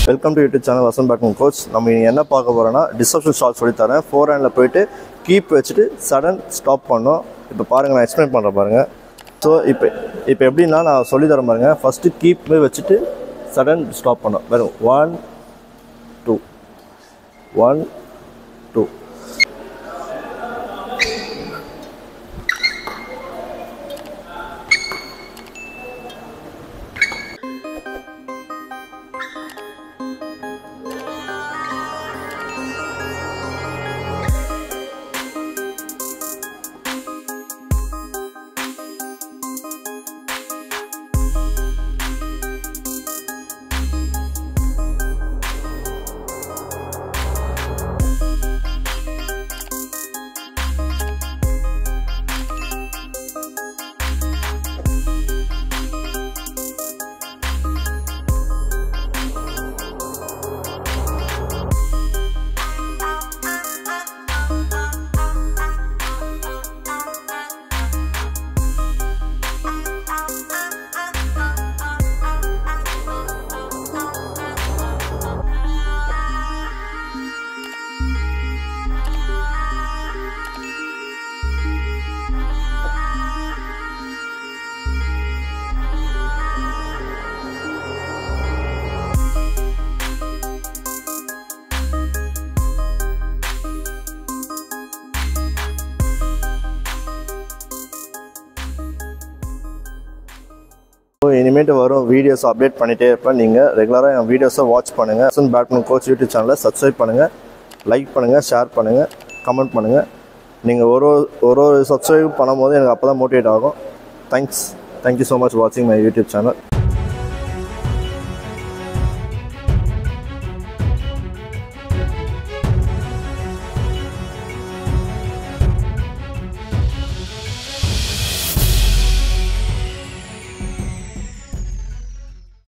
Welcome to YouTube channel Vasanth பேட்மின் coach. நம்ம என்ன பார்க்க போகிறோன்னா டிஸ்ட்ரப்ஷன் ஷாட் சொல்லித்தரேன். ஃபோர் ஹேண்டில் போயிட்டு கீப் வச்சுட்டு சடன் ஸ்டாப் பண்ணோம். இப்போ பாருங்கள், நான் எக்ஸ்பிளைன் பண்ணுறேன் பாருங்கள். ஸோ இப்போ எப்படின்னா நான் சொல்லித்தரேன் பாருங்கள். ஃபஸ்ட்டு கீப் வச்சுட்டு சடன் ஸ்டாப் பண்ணோம். வெறும் 1 2 1 2. இனிமேட்டு வரும் வீடியோஸ் அப்டேட் பண்ணிகிட்டே இருப்பேன். நீங்கள் ரெகுலராக என் வீடியோஸை வாட்ச் பண்ணுங்கள். வசந்த் பேட்மின் கோச் யூடியூப் சேனலை சப்ஸ்கிரைப் பண்ணுங்கள், லைக் பண்ணுங்கள், ஷேர் பண்ணுங்கள், கமெண்ட் பண்ணுங்கள். நீங்கள் ஒரு சப்ஸ்கிரைப் பண்ணும்போது எனக்கு அப்போ தான் மோட்டிவேட் ஆகும். தேங்க்யூ ஸோ மச் வாட்சிங் மை யூடியூப் சேனல்.